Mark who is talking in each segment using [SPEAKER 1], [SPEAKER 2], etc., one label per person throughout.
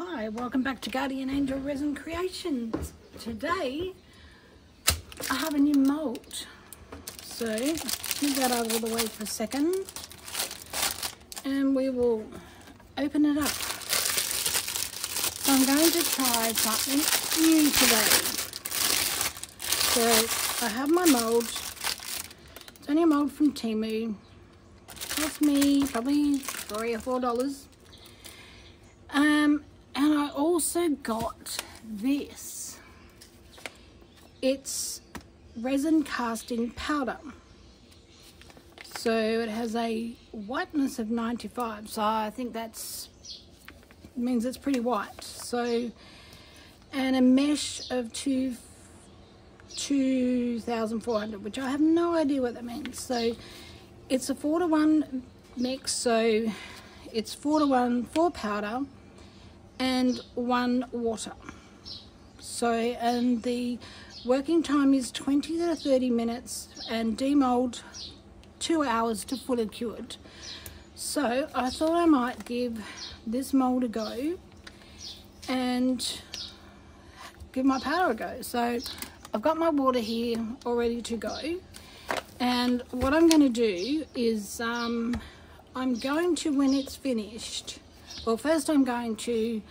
[SPEAKER 1] Hi, welcome back to Guardian Angel Resin Creations. Today I have a new mold. So move that out of the way for a second and we will open it up. So I'm going to try something new today. So I have my mold. It's only a mold from Temu. Cost me probably $3 or $4. And I also got this. It's resin casting powder. So it has a whiteness of 95. So I think that's means it's pretty white. So, and a mesh of 2,400, which I have no idea what that means. So it's a 4-to-1 mix. So it's 4-to-1, 4 powder and 1 water. So, and the working time is 20 to 30 minutes and demold 2 hours to fully cured. So I thought I might give this mold a go and give my powder a go. So I've got my water here all ready to go, and what I'm going to do is I'm going to, when it's finished, well, first I'm going to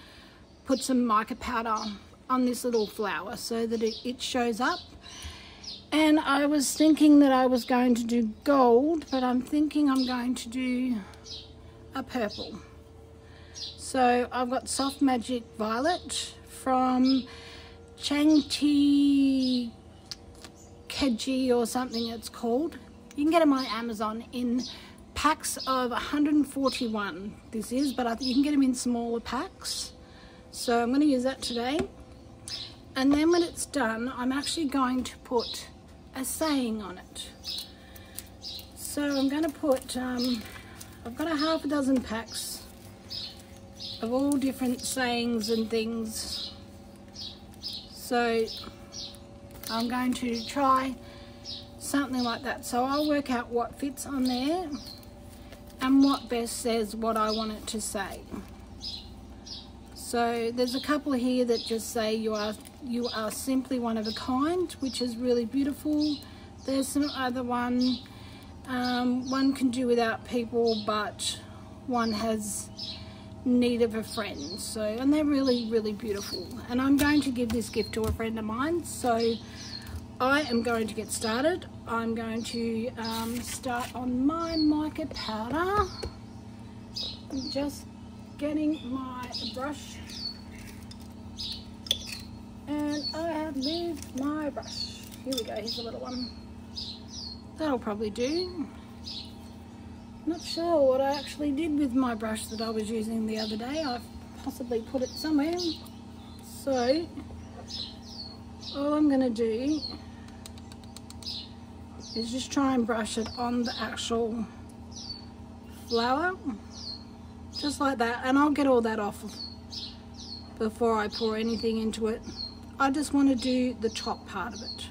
[SPEAKER 1] put some mica powder on this little flower so that it shows up. And I was thinking that I was going to do gold, but I'm thinking I'm going to do a purple. So I've got Soft Magic Violet from Trinket or something it's called. You can get them on Amazon in packs of 141 this is, but I think you can get them in smaller packs. So I'm going to use that today, and then when it's done I'm actually going to put a saying on it. So I'm going to put I've got a half a dozen packs of all different sayings and things, so I'm going to try something like that. So I'll work out what fits on there and what best says what I want it to say. So there's a couple here that just say you are simply one of a kind, which is really beautiful. There's some other one can do without people, but one has need of a friend. So, and they're really, really beautiful. And I'm going to give this gift to a friend of mine. So I am going to get started. I'm going to start on my mica powder. I'm just getting my brush, and I have moved my brush. Here we go, here's a little one. That'll probably do. Not sure what I actually did with my brush that I was using the other day. I've possibly put it somewhere. So all I'm going to do is just try and brush it on the actual flower, just like that, and I'll get all that off before I pour anything into it. I just want to do the top part of it.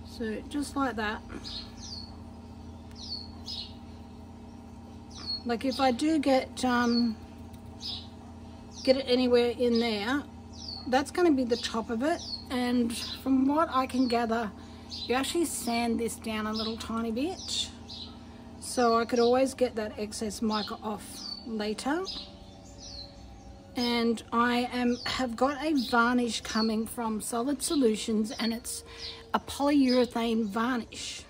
[SPEAKER 1] So just like that. Like if I do get it anywhere in there, that's going to be the top of it. And from what I can gather, you actually sand this down a little tiny bit, so I could always get that excess mica off later. And I have got a varnish coming from Solid Solutions, and it's a polyurethane varnish.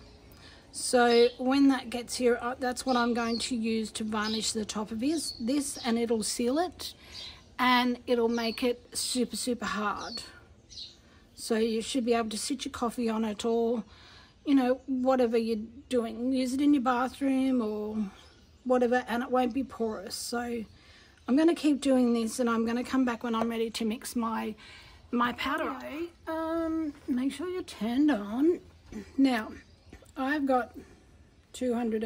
[SPEAKER 1] So when that gets here, that's what I'm going to use to varnish the top of this, and it'll seal it and it'll make it super, super hard. So you should be able to sit your coffee on it, or you know, whatever you're doing, use it in your bathroom or whatever, and it won't be porous. So I'm going to keep doing this, and I'm going to come back when I'm ready to mix my powder. Okay, make sure you're turned on. Now I've got 200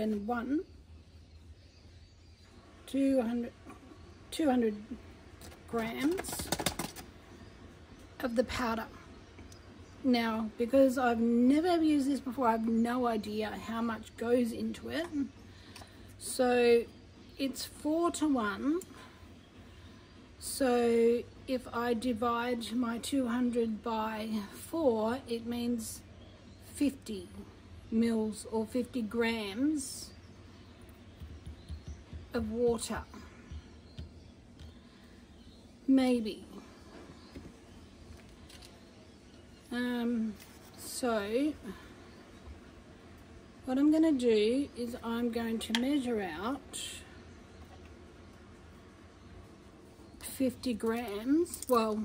[SPEAKER 1] grams of the powder. Now, because I've never used this before, I have no idea how much goes into it. So it's 4-to-1. So if I divide my 200 by 4, it means 50 mils or 50 grams of water. Maybe. So what I'm going to do is I'm going to measure out 50 grams, well,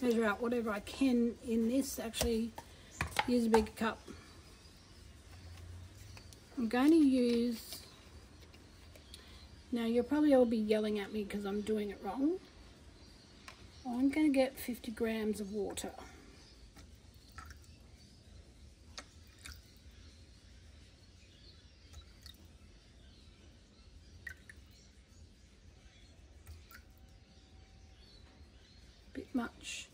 [SPEAKER 1] measure out whatever I can in this, actually use a bigger cup. I'm going to use, now you'll probably all be yelling at me because I'm doing it wrong. I'm going to get 50 grams of water. Bit much.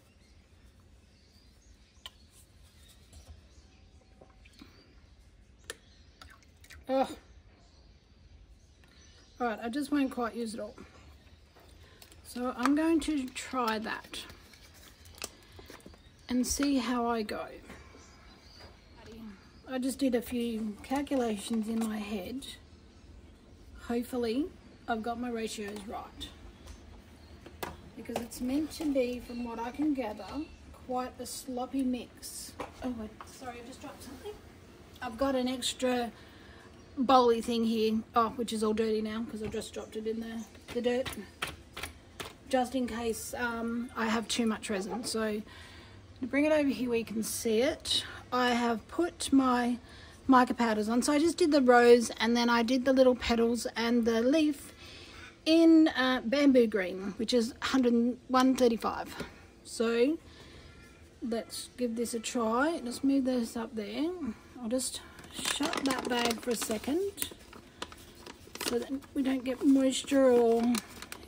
[SPEAKER 1] Oh. Alright, I just won't quite use it all. So I'm going to try that and see how I go. I just did a few calculations in my head. Hopefully I've got my ratios right, because it's meant to be, from what I can gather, quite a sloppy mix. Oh, wait, sorry, I just dropped something. I've got an extra bowly thing here, which is all dirty now because I just dropped it in the dirt, just in case I have too much resin. So to bring it over here where you can see it, I have put my mica powders on. So I just did the rose, and then I did the little petals and the leaf in bamboo green, which is 135. So let's give this a try. Just move this up there. I'll just shut that bag for a second so that we don't get moisture or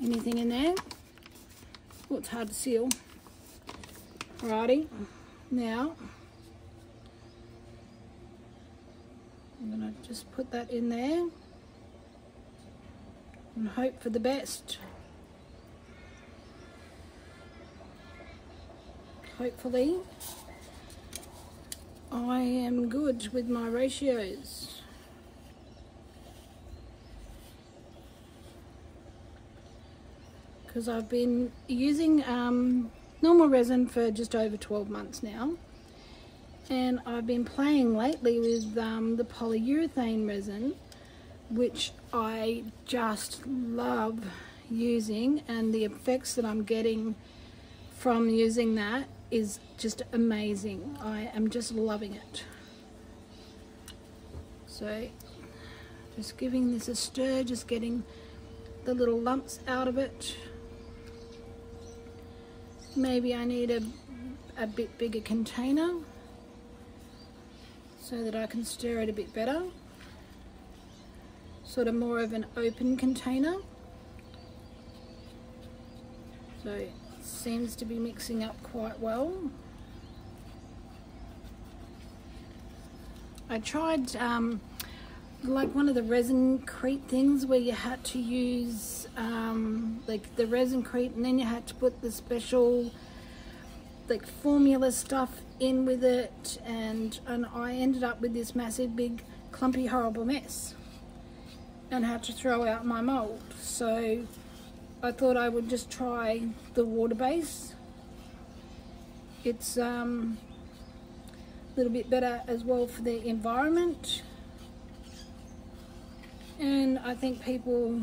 [SPEAKER 1] anything in there. Oh, it's hard to seal. Alrighty, now I'm gonna just put that in there and hope for the best. Hopefully I am good with my ratios. Because I've been using normal resin for just over 12 months now, and I've been playing lately with the polyurethane resin, which I just love using, and the effects that I'm getting from using that is just amazing. I am just loving it. So just giving this a stir, just getting the little lumps out of it. Maybe I need a bit bigger container so that I can stir it a bit better. Sort of more of an open container. So it seems to be mixing up quite well. I tried like one of the resin-crete things where you had to use like the resin-crete, and then you had to put the special like formula stuff in with it, and I ended up with this massive big clumpy horrible mess and had to throw out my mold. So I thought I would just try the water base. It's a little bit better as well for the environment, and I think people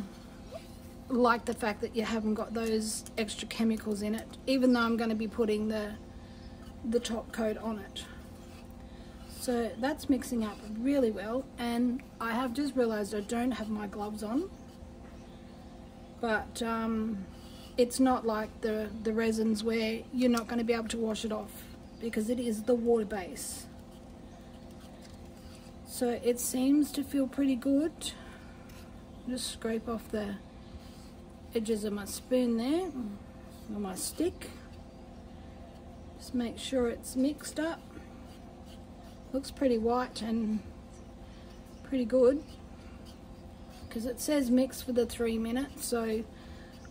[SPEAKER 1] like the fact that you haven't got those extra chemicals in it, even though I'm going to be putting the top coat on it. So that's mixing up really well, and I have just realized I don't have my gloves on, but it's not like the resins where you're not going to be able to wash it off, because it is the water base. So it seems to feel pretty good. Just scrape off the edges of my spoon there, or my stick. Just make sure it's mixed up. Looks pretty white and pretty good, because it says mix for the 3 minutes, so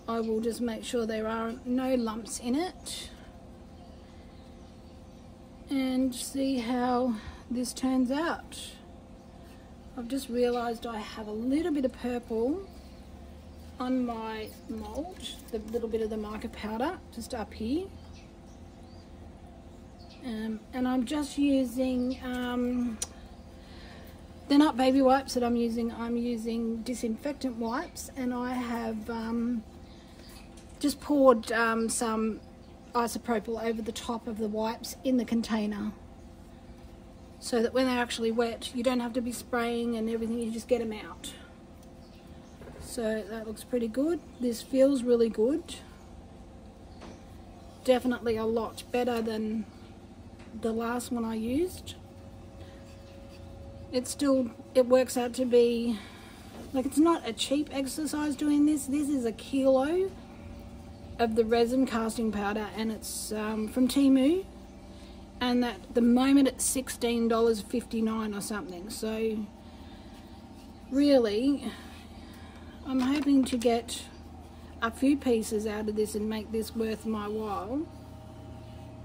[SPEAKER 1] I will just make sure there are no lumps in it and see how this turns out. I've just realised I have a little bit of purple on my mould, the little bit of the mica powder just up here. And I'm just using, they're not baby wipes that I'm using disinfectant wipes, and I have just poured some isopropyl over the top of the wipes in the container, so that when they're actually wet you don't have to be spraying and everything, you just get them out. So that looks pretty good. This feels really good. Definitely a lot better than the last one I used. It works out to be, like, it's not a cheap exercise doing this. This is 1 kilo of the resin casting powder, and it's from Temu, and at the moment it's $16.59 or something. So really I'm hoping to get a few pieces out of this and make this worth my while,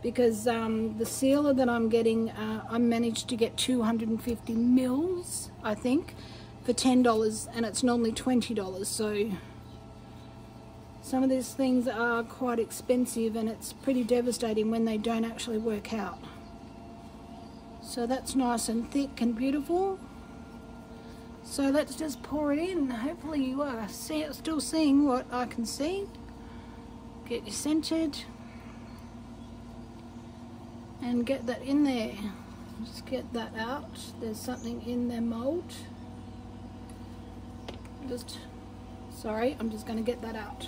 [SPEAKER 1] because the sealer that I'm getting, I managed to get 250 mils, I think, for $10, and it's normally $20. So some of these things are quite expensive, and it's pretty devastating when they don't actually work out. So that's nice and thick and beautiful. So let's just pour it in. Hopefully you are still seeing what I can see. Get you centered and get that in there. Just get that out. There's something in their mold. Sorry, I'm just going to get that out,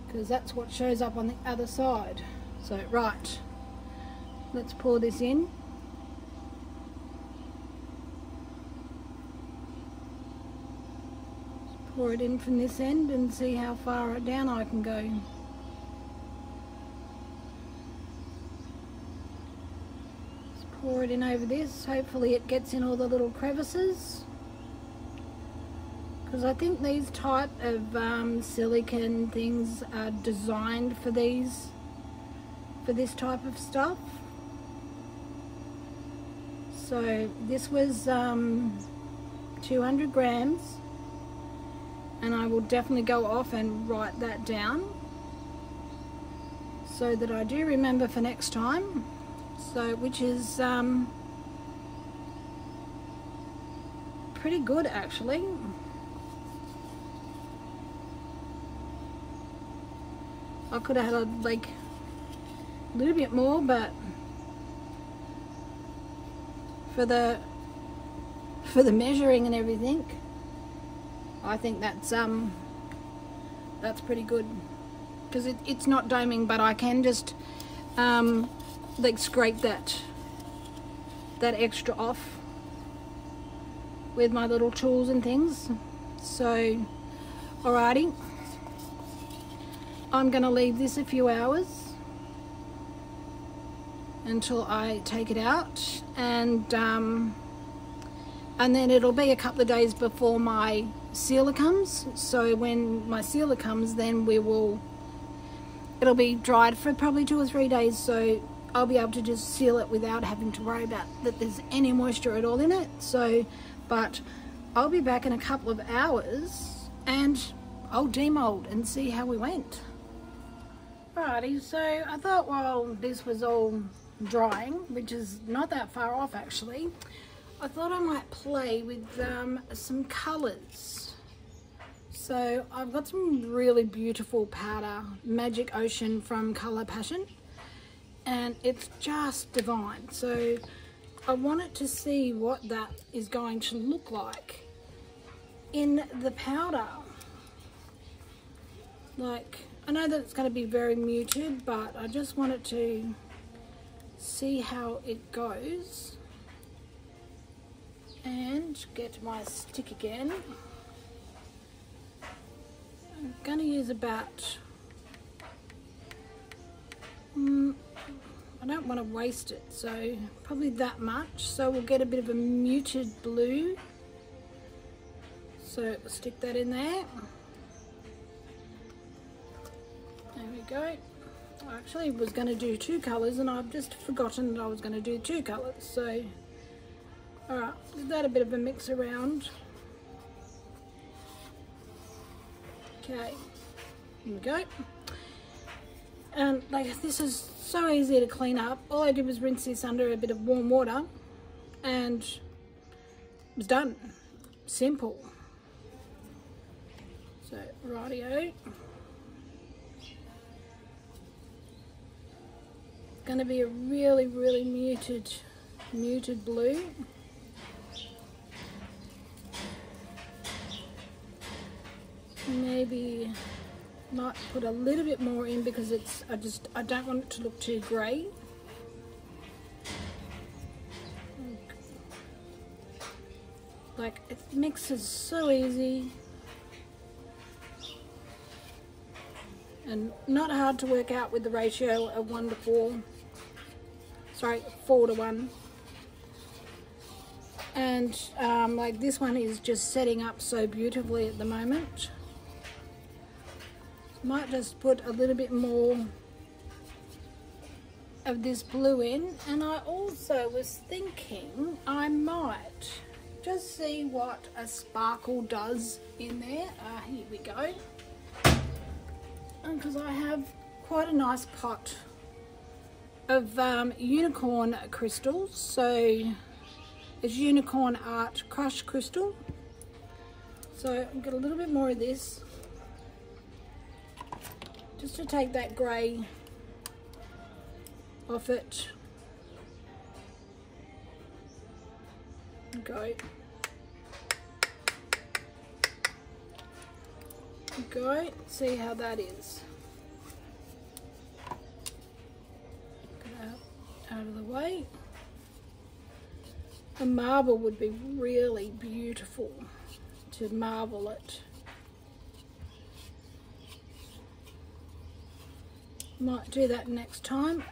[SPEAKER 1] because that's what shows up on the other side. So right, let's pour this in. Pour it in from this end and see how far down I can go. Just pour it in over this. Hopefully it gets in all the little crevices, because I think these type of silicone things are designed for this type of stuff. So this was 200 grams. And I will definitely go off and write that down so that I do remember for next time. So, which is pretty good actually. I could have had like a little bit more, but for the measuring and everything, I think that's pretty good, because it's not doming, but I can just like scrape that extra off with my little tools and things. So alrighty, I'm gonna leave this a few hours until I take it out, and then it'll be a couple of days before my sealer comes. So when my sealer comes, then it'll be dried for probably 2 or 3 days, so I'll be able to just seal it without having to worry about that there's any moisture at all in it. So, but I'll be back in a couple of hours and I'll demold and see how we went. Alrighty, so I thought while this was all drying, which is not that far off actually, I thought I might play with some colours. So I've got some really beautiful powder, Magic Ocean from Colour Passion, and it's just divine. So I wanted to see what that is going to look like in the powder. Like, I know that it's going to be very muted, but I just wanted to see how it goes. And get my stick again. I'm going to use about, I don't want to waste it, so probably that much. So we'll get a bit of a muted blue. So stick that in there. There we go. I actually was going to do 2 colours and I've just forgotten that I was going to do 2 colours. So, alright, give that a bit of a mix around. Okay, here we go. And like, this is so easy to clean up. All I did was rinse this under a bit of warm water and it was done. Simple. So, rightio. It's going to be a really, really muted blue. Maybe might put a little bit more in because it's, I don't want it to look too grey. Like, it mixes so easy and not hard to work out with the ratio of 1 to 4. Sorry, 4 to 1. And like this one is just setting up so beautifully at the moment. Might just put a little bit more of this blue in, and I also was thinking I might just see what a sparkle does in there. Here we go. Because I have quite a nice pot of unicorn crystals. So it's unicorn art crushed crystal. So I'll get a little bit more of this just to take that grey off it. Go. Go. See how that is. Get that out of the way. A marble would be really beautiful to marble it. Might do that next time,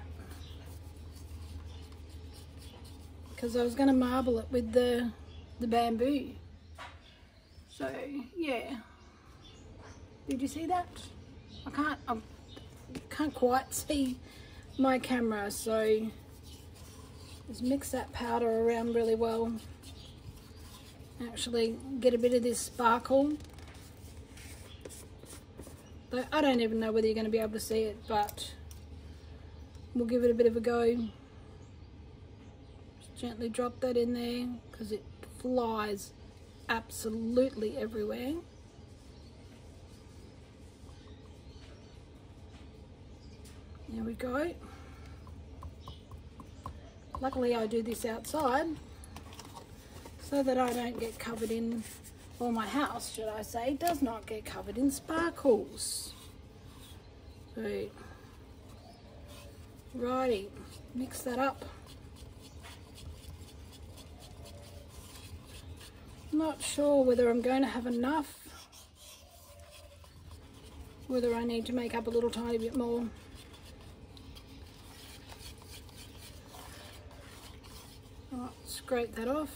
[SPEAKER 1] because I was going to marble it with the bamboo. So yeah, did you see that? I can't quite see my camera, so just mix that powder around really well. Actually get a bit of this sparkle. I don't even know whether you're going to be able to see it, but we'll give it a bit of a go. Just gently drop that in there because it flies absolutely everywhere. There we go. Luckily I do this outside so that I don't get covered in, or my house, should I say, does not get covered in sparkles. So, righty, mix that up. Not sure whether I'm going to have enough, whether I need to make up a little tiny bit more. Right, scrape that off.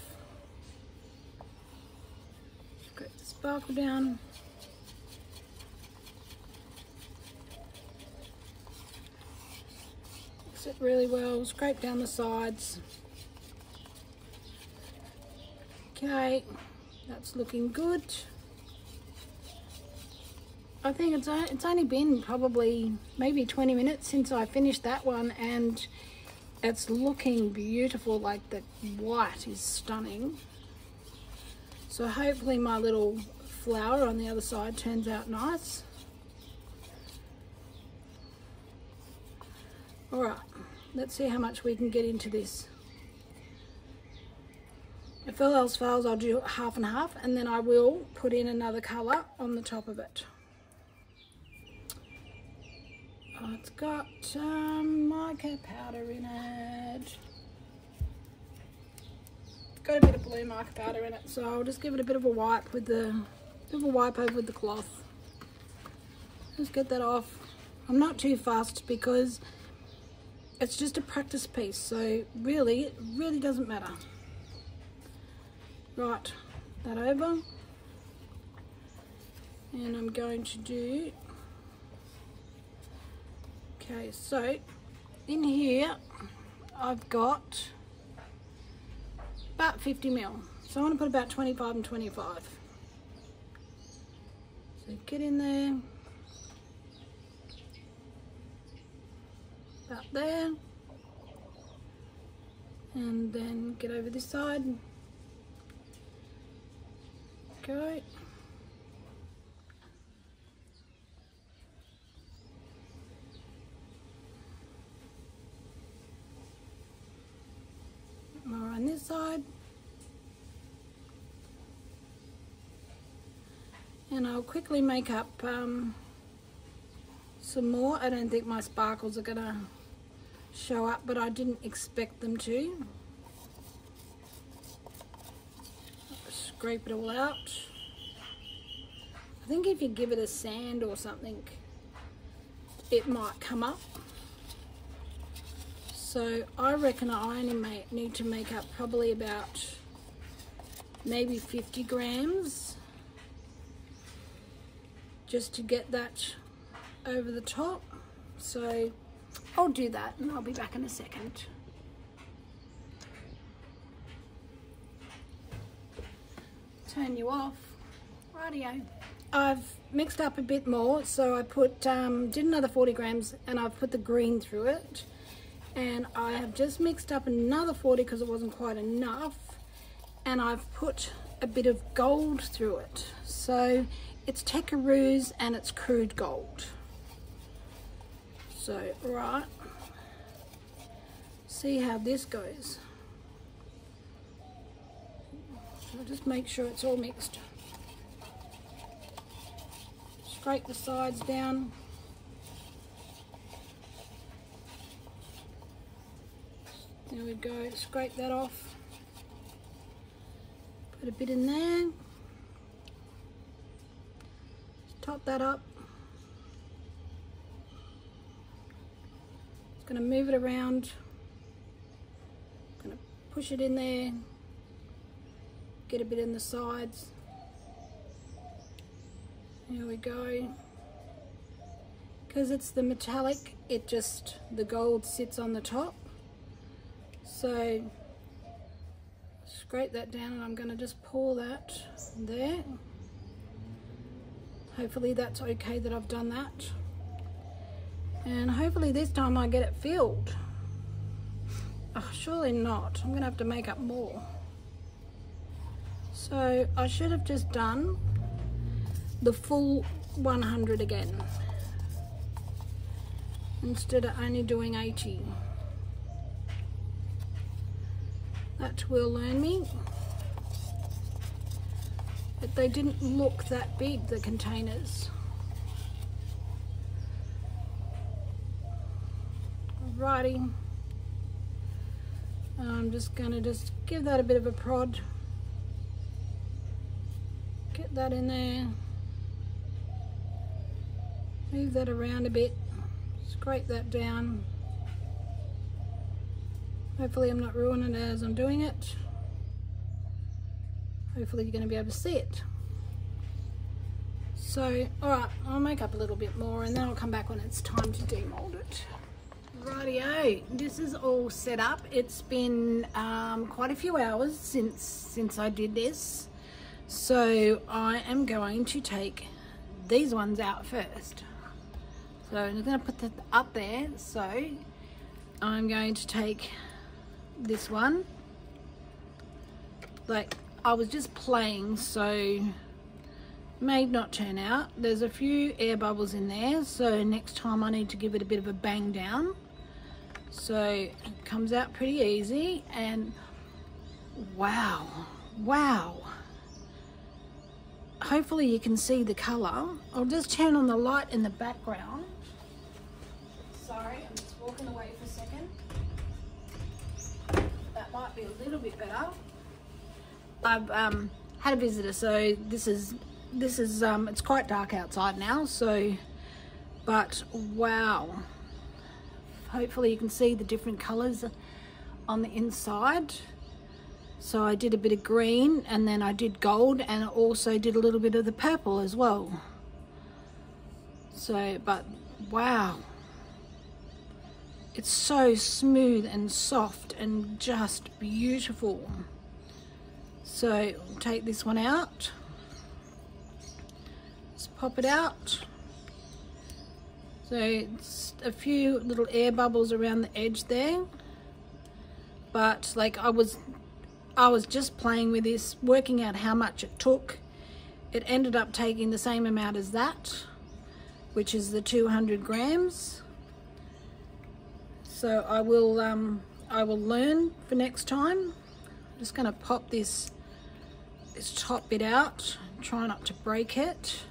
[SPEAKER 1] Scrape the sparkle down. Mix it really well, scrape down the sides. Okay, that's looking good. I think it's only been probably maybe 20 minutes since I finished that one, and it's looking beautiful. Like, the white is stunning. So hopefully my little flower on the other side turns out nice. Alright, let's see how much we can get into this. If all else fails, I'll do half and half, and then I will put in another colour on the top of it. Oh, it's got mica powder in it. It's got a bit of blue mica powder in it, so I'll just give it a bit of a wipe with over with the cloth. Just get that off. I'm not too fussed because it's just a practice piece, so really, it really doesn't matter. Right, that over. And I'm going to do, okay, so in here I've got about 50 mil. So I want to put about 25 and 25. So get in there, about there, and then get over this side. Go. More on this side. And I'll quickly make up some more. I don't think my sparkles are gonna show up, but I didn't expect them to. Scrape it all out. I think if you give it a sand or something, it might come up. So I reckon I only need to make up probably about maybe 50 grams just to get that over the top. So I'll do that and I'll be back in a second. Turn you off. Rightio. I've mixed up a bit more, so I put did another 40 grams and I've put the green through it, and I have just mixed up another 40 because it wasn't quite enough, and I've put a bit of gold through it. So it's Tekaroos and it's crude gold. So right, see how this goes. I'll just make sure it's all mixed. Scrape the sides down. There we go, scrape that off. Put a bit in there. Top that up. Just going to move it around. Going to push it in there. Get a bit in the sides. There we go. Because it's the metallic, it just, the gold sits on the top. So scrape that down, and I'm going to just pour that there. Hopefully that's okay that I've done that. And hopefully this time I get it filled. Oh, surely not. I'm going to have to make up more. So I should have just done the full 100 again instead of only doing 80. That will learn me. But they didn't look that big, the containers. Alrighty. I'm just gonna give that a bit of a prod. Get that in there. Move that around a bit. Scrape that down. Hopefully I'm not ruining it as I'm doing it. Hopefully you're going to be able to see it. So, alright, I'll make up a little bit more and then I'll come back when it's time to demold it. Rightio, this is all set up. It's been quite a few hours since I did this. So I am going to take these ones out first. So I'm going to put that up there. So I'm going to take this one. Like, I was just playing, so may not turn out. There's a few air bubbles in there, so next time I need to give it a bit of a bang down. So it comes out pretty easy, and wow, hopefully you can see the color. I'll just turn on the light in the background. Sorry, I'm just walking away for a second. That might be a little bit better. I've had a visitor, so this is it's quite dark outside now, so, but wow, hopefully you can see the different colors on the inside. So I did a bit of green, and then I did gold, and I also did a little bit of the purple as well. So, but wow, it's so smooth and soft and just beautiful. So I'll take this one out, just pop it out. So it's a few little air bubbles around the edge there, but like I was just playing with this, working out how much it took. It ended up taking the same amount as that, which is the 200 grams. So I will learn for next time. I'm just going to pop this top bit out, try not to break it.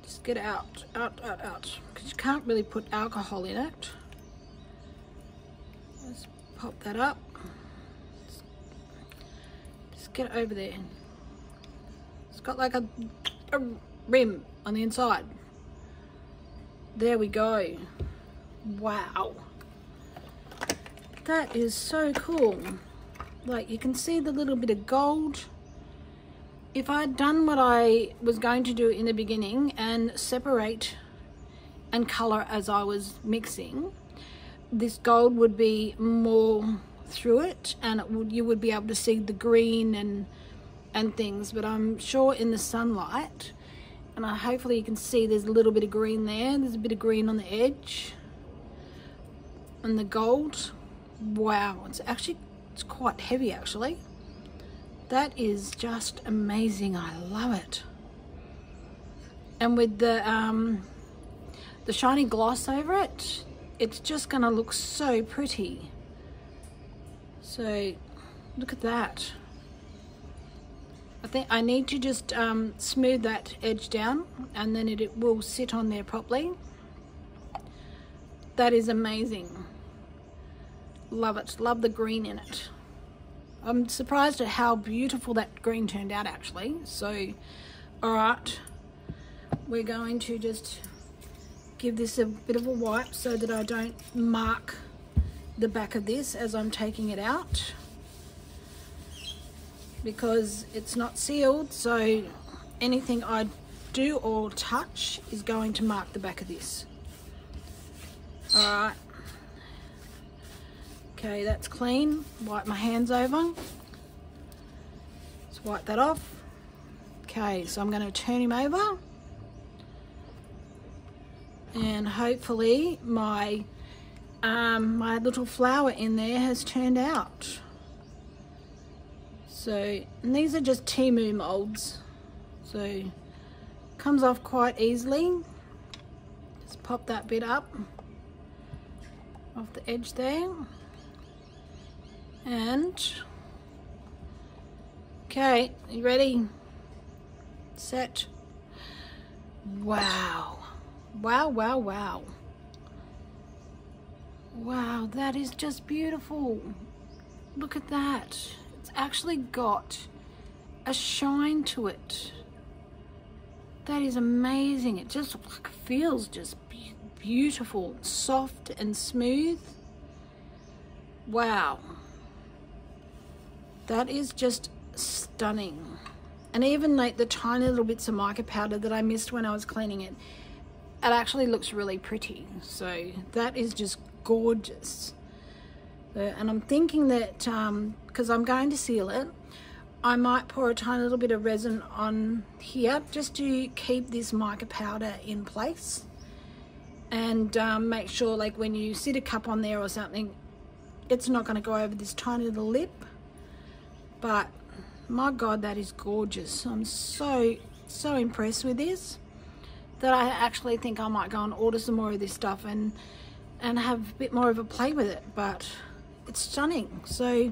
[SPEAKER 1] Just get out, because you can't really put alcohol in it. Let's pop that up. Just get it over there. It's got like a rim on the inside. There we go. Wow, that is so cool. Like, you can see the little bit of gold. If I'd done what I was going to do in the beginning and separate and color as I was mixing, this gold would be more through it, and you would be able to see the green and things. But I'm sure in the sunlight, and hopefully you can see there's a little bit of green there. There's a bit of green on the edge. And the gold, wow, it's quite heavy actually. That is just amazing. I love it. And with the shiny gloss over it, it's just gonna look so pretty. So look at that. I think I need to just smooth that edge down, and then it will sit on there properly. That is amazing. Love it. Love the green in it. I'm surprised at how beautiful that green turned out actually. So, alright, we're going to just give this a bit of a wipe so that I don't mark the back of this as I'm taking it out, because it's not sealed, so anything I do or touch is going to mark the back of this. Alright. Okay, that's clean. Wipe my hands over. Let's wipe that off. Okay, so I'm going to turn him over. And hopefully my little flower in there has turned out. So, and these are just Temu molds. So, comes off quite easily. Just pop that bit up off the edge there. And okay, you ready? Set. Wow. Wow, wow, wow. Wow, that is just beautiful. Look at that. It's actually got a shine to it. That is amazing. It just feels just beautiful, soft and smooth. Wow. That is just stunning. And even like the tiny little bits of mica powder that I missed when I was cleaning it, it actually looks really pretty. So that is just gorgeous. And I'm thinking that because I'm going to seal it, I might pour a tiny little bit of resin on here just to keep this mica powder in place, and make sure like when you sit a cup on there or something, it's not going to go over this tiny little lip. But my God, that is gorgeous. I'm so impressed with this that I actually think I might go and order some more of this stuff and have a bit more of a play with it. But it's stunning. So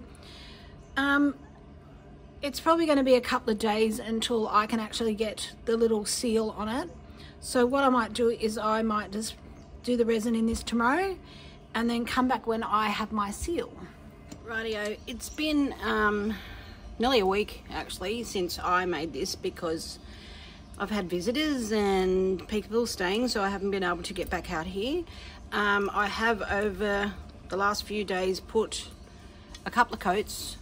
[SPEAKER 1] it's probably going to be a couple of days until I can actually get the little seal on it. So what I might do is I might just do the resin in this tomorrow and then come back when I have my seal. Rightio, it's been nearly a week actually since I made this, because I've had visitors and people staying, so I haven't been able to get back out here. I have over the last few days put a couple of coats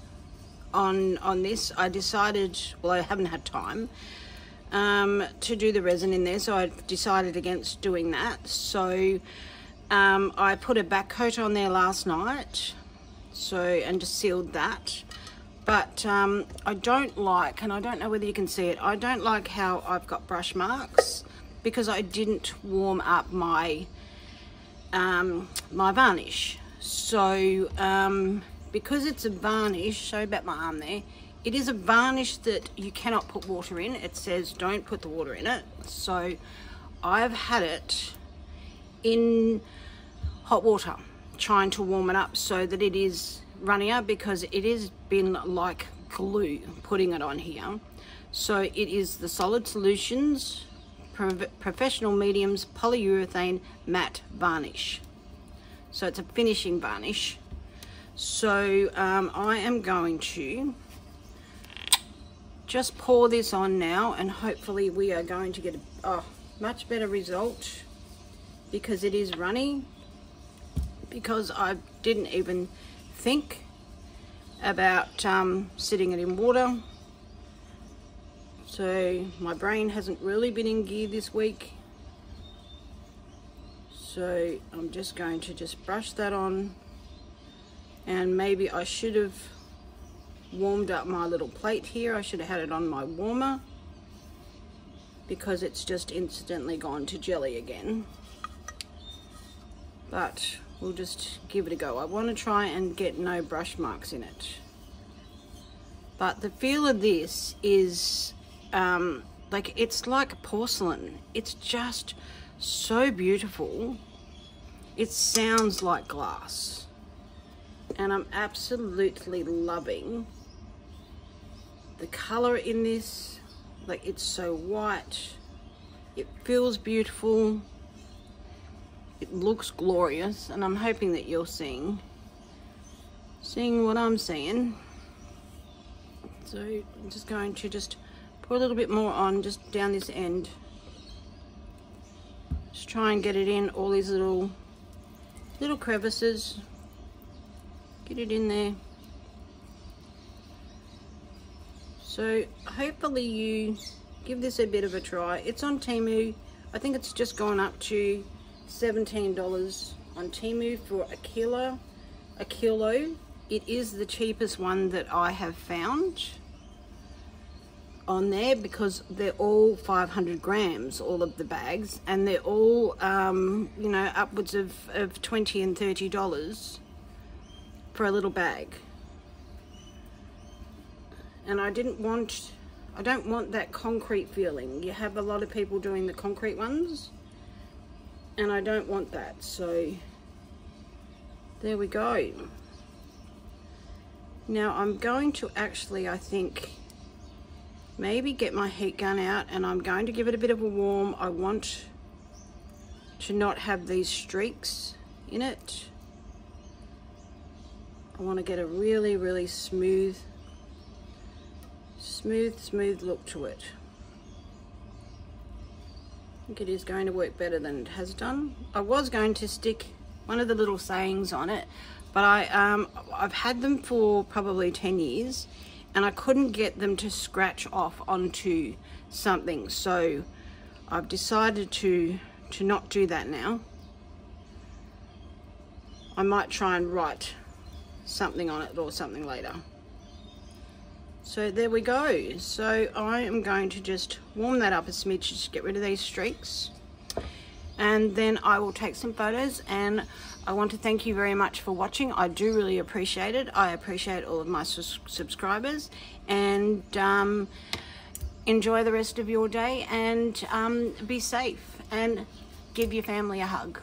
[SPEAKER 1] on this. I decided, well, I haven't had time, to do the resin in there, so I decided against doing that. So I put a back coat on there last night, and just sealed that. But I don't like, and I don't know whether you can see it, I don't like how I've got brush marks because I didn't warm up my my varnish. So because it's a varnish, sorry about my arm there, it is a varnish that you cannot put water in. It says don't put the water in it. So I've had it in hot water trying to warm it up so that it is runnier, because it has been like glue putting it on here. So it is the Solid Solutions Professional Mediums Polyurethane Matte Varnish. So it's a finishing varnish. So I am going to just pour this on now, and hopefully we are going to get a much better result, because it is runny, because I didn't even think about sitting it in water. So my brain hasn't really been in gear this week. So I'm just going to just brush that on, and maybe I should have warmed up my little plate here. I should have had it on my warmer, because it's just instantly gone to jelly again. But we'll just give it a go. I want to try and get no brush marks in it. But the feel of this is like, it's like porcelain. It's just so beautiful. It sounds like glass, and I'm absolutely loving the color in this. Like, it's so white, it feels beautiful, it looks glorious, and I'm hoping that you're seeing what I'm seeing. So I'm just going to just pour a little bit more on, just down this end. Just try and get it in all these little crevices. Get it in there. So hopefully you give this a bit of a try. It's on Temu. I think it's just gone up to $17 on Temu for a kilo. It is the cheapest one that I have found on there, because they're all 500 grams, all of the bags, and they're all you know, upwards of $20 and $30 for a little bag. And I don't want that concrete feeling. You have a lot of people doing the concrete ones, and I don't want that. So there we go. Now I'm going to actually, I think, maybe get my heat gun out, and I'm going to give it a bit of a warm. I want to not have these streaks in it. I want to get a really, really smooth look to it. I think it is going to work better than it has done. I was going to stick one of the little sayings on it, but I've had them for probably 10 years, and I couldn't get them to scratch off onto something. So I've decided to not do that now. I might try and write something on it or something later. So there we go. So I am going to just warm that up a smidge, just get rid of these streaks, and then I will take some photos. And I want to thank you very much for watching. I do really appreciate it. I appreciate all of my subscribers, and enjoy the rest of your day, and be safe, and give your family a hug.